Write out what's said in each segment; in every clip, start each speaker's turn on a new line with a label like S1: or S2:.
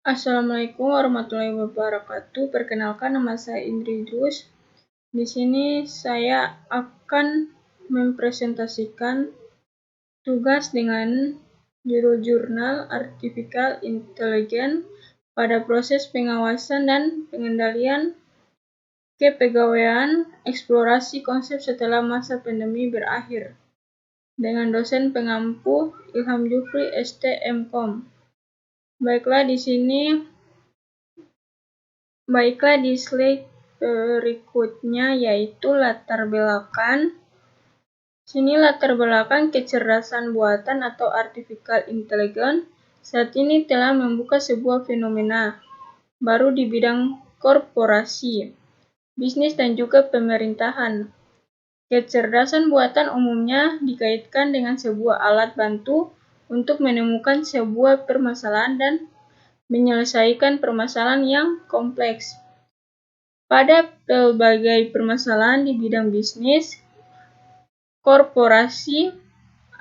S1: Assalamualaikum warahmatullahi wabarakatuh. Perkenalkan, nama saya Indri Idrus. Di sini saya akan mempresentasikan tugas dengan judul jurnal Artificial Intelligence pada proses pengawasan dan pengendalian kepegawaian, eksplorasi konsep setelah masa pandemi berakhir, dengan dosen pengampu Ilham Jufri, ST MKom. Baiklah di slide berikutnya, yaitu latar belakang. Sini latar belakang kecerdasan buatan atau artificial intelligence saat ini telah membuka sebuah fenomena baru di bidang korporasi, bisnis, dan juga pemerintahan. Kecerdasan buatan umumnya dikaitkan dengan sebuah alat bantu untuk menemukan sebuah permasalahan dan menyelesaikan permasalahan yang kompleks. Pada berbagai permasalahan di bidang bisnis, korporasi,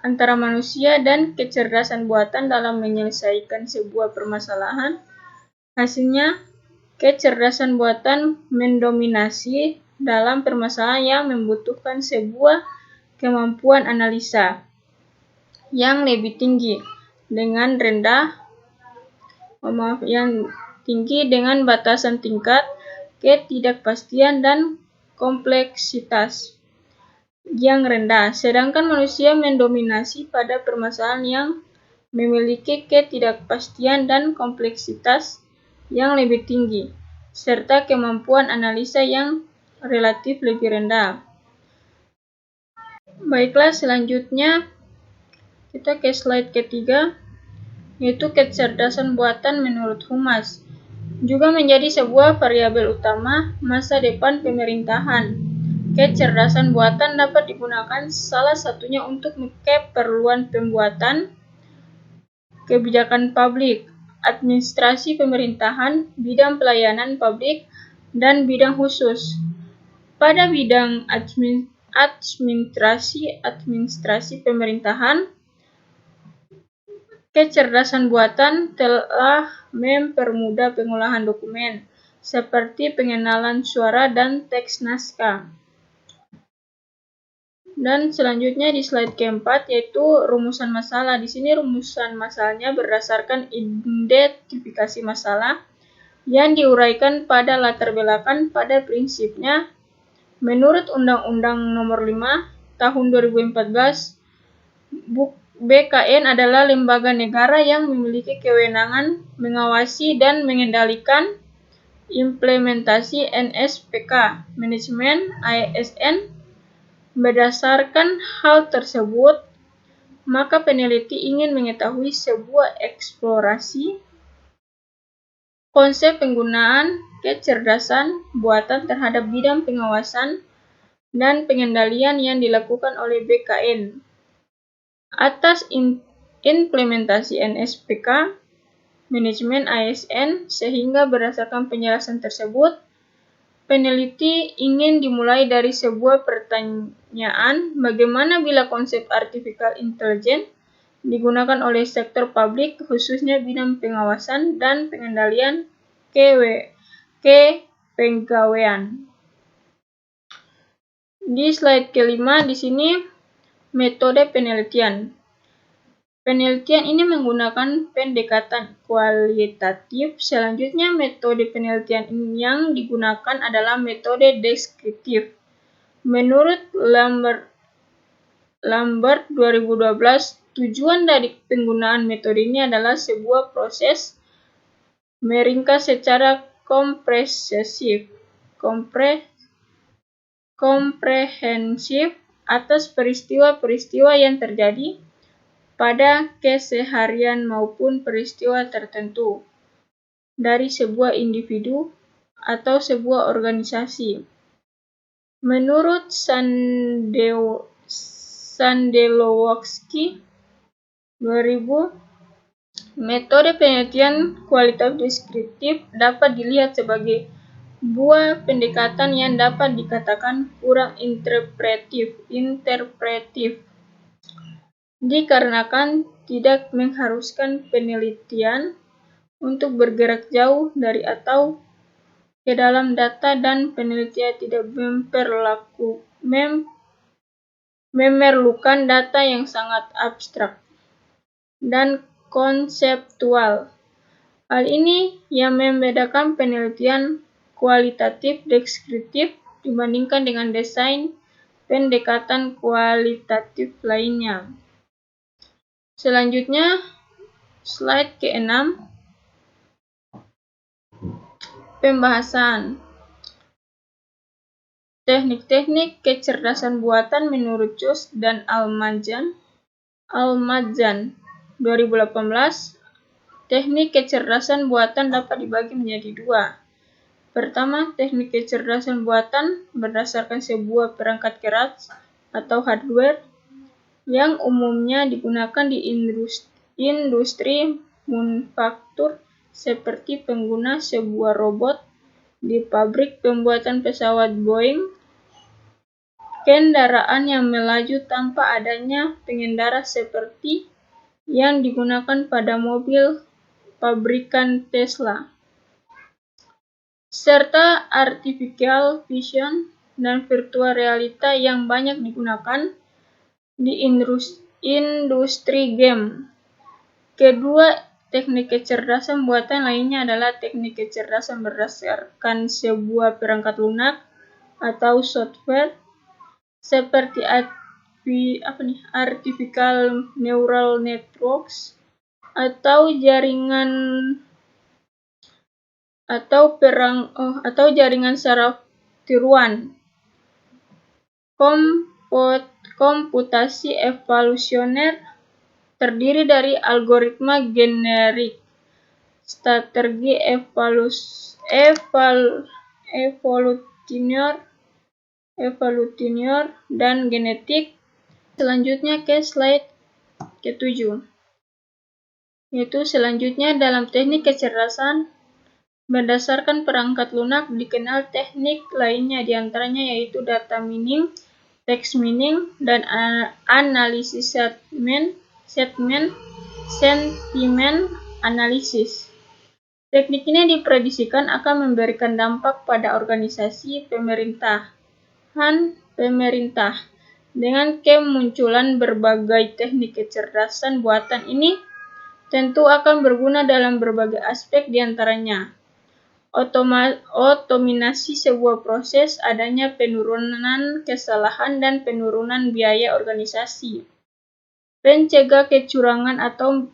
S1: antara manusia dan kecerdasan buatan dalam menyelesaikan sebuah permasalahan, hasilnya kecerdasan buatan mendominasi dalam permasalahan yang membutuhkan sebuah kemampuan analisa yang lebih tinggi dengan batasan tingkat ketidakpastian dan kompleksitas yang rendah, sedangkan manusia mendominasi pada permasalahan yang memiliki ketidakpastian dan kompleksitas yang lebih tinggi, serta kemampuan analisa yang relatif lebih rendah. Baiklah, selanjutnya kita ke slide ketiga, yaitu kecerdasan buatan menurut Humas juga menjadi sebuah variabel utama masa depan pemerintahan. Kecerdasan buatan dapat digunakan salah satunya untuk keperluan pembuatan kebijakan publik, administrasi pemerintahan, bidang pelayanan publik, dan bidang khusus. Pada bidang administrasi pemerintahan, kecerdasan buatan telah mempermudah pengolahan dokumen, seperti pengenalan suara dan teks naskah. Dan selanjutnya di slide keempat, yaitu rumusan masalah. Di sini rumusan masalahnya berdasarkan identifikasi masalah yang diuraikan pada latar belakang. Pada prinsipnya, menurut Undang-Undang Nomor 5 Tahun 2014, BKN adalah lembaga negara yang memiliki kewenangan mengawasi dan mengendalikan implementasi NSPK, manajemen ASN. Berdasarkan hal tersebut, maka peneliti ingin mengetahui sebuah eksplorasi konsep penggunaan kecerdasan buatan terhadap bidang pengawasan dan pengendalian yang dilakukan oleh BKN atas implementasi NSPK, manajemen ASN, sehingga berdasarkan penjelasan tersebut, peneliti ingin dimulai dari sebuah pertanyaan, bagaimana bila konsep artificial intelligence digunakan oleh sektor publik, khususnya bidang pengawasan dan pengendalian kepegawaian. Di slide kelima, di sini metode penelitian. Penelitian ini menggunakan pendekatan kualitatif. Selanjutnya, metode penelitian yang digunakan adalah metode deskriptif. Menurut Lambert 2012, tujuan dari penggunaan metode ini adalah sebuah proses meringkas secara komprehensif atas peristiwa-peristiwa yang terjadi pada keseharian maupun peristiwa tertentu dari sebuah individu atau sebuah organisasi. Menurut Sandelowski 2000, metode penelitian kualitatif deskriptif dapat dilihat sebagai buah pendekatan yang dapat dikatakan kurang interpretif, dikarenakan tidak mengharuskan penelitian untuk bergerak jauh dari atau ke dalam data, dan penelitian tidak memerlukan data yang sangat abstrak dan konseptual. Hal ini yang membedakan penelitian kualitatif deskriptif dibandingkan dengan desain pendekatan kualitatif lainnya. Selanjutnya, slide ke-6, pembahasan teknik-teknik kecerdasan buatan menurut Chus dan Al-Majjan 2018. Teknik kecerdasan buatan dapat dibagi menjadi dua. Pertama, teknik kecerdasan buatan berdasarkan sebuah perangkat keras atau hardware yang umumnya digunakan di industri manufaktur seperti pengguna sebuah robot di pabrik pembuatan pesawat Boeing, kendaraan yang melaju tanpa adanya pengendara seperti yang digunakan pada mobil pabrikan Tesla, serta artificial vision dan virtual realita yang banyak digunakan di industri game. Kedua teknik kecerdasan buatan lainnya adalah teknik kecerdasan berdasarkan sebuah perangkat lunak atau software seperti artificial neural networks atau jaringan saraf tiruan. Komputasi evolusioner terdiri dari algoritma generik, strategi evolutioner, dan genetik. Selanjutnya ke slide ke-7. Yaitu selanjutnya dalam teknik kecerdasan berdasarkan perangkat lunak dikenal teknik lainnya diantaranya yaitu data mining, text mining, dan analisis sentimen analisis. Teknik ini diprediksikan akan memberikan dampak pada organisasi pemerintah. Dengan kemunculan berbagai teknik kecerdasan buatan ini tentu akan berguna dalam berbagai aspek diantaranya otominasi sebuah proses, adanya penurunan kesalahan dan penurunan biaya organisasi, pencegah kecurangan atau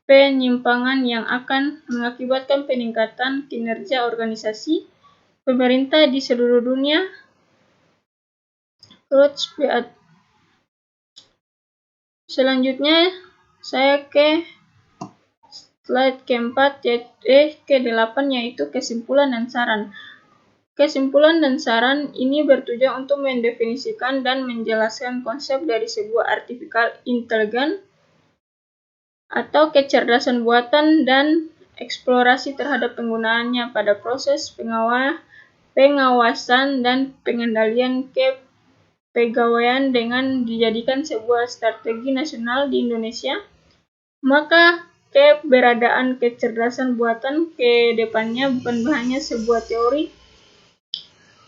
S1: penyimpangan yang akan mengakibatkan peningkatan kinerja organisasi pemerintah di seluruh dunia. Selanjutnya saya ke slide ke-8 yaitu kesimpulan dan saran. Kesimpulan dan saran ini bertujuan untuk mendefinisikan dan menjelaskan konsep dari sebuah artificial intelligence atau kecerdasan buatan dan eksplorasi terhadap penggunaannya pada proses pengawasan dan pengendalian kepegawaian dengan dijadikan sebuah strategi nasional di Indonesia. Maka keberadaan kecerdasan buatan ke depannya bukan hanya sebuah teori,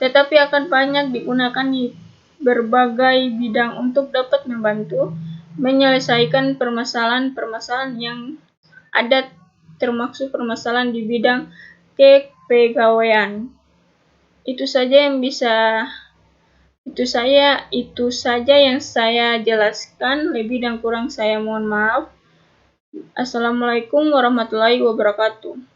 S1: tetapi akan banyak digunakan di berbagai bidang untuk dapat membantu menyelesaikan permasalahan-permasalahan yang ada, termasuk permasalahan di bidang kepegawaian. Itu saja yang saya jelaskan, lebih dan kurang saya mohon maaf. Assalamualaikum warahmatullahi wabarakatuh.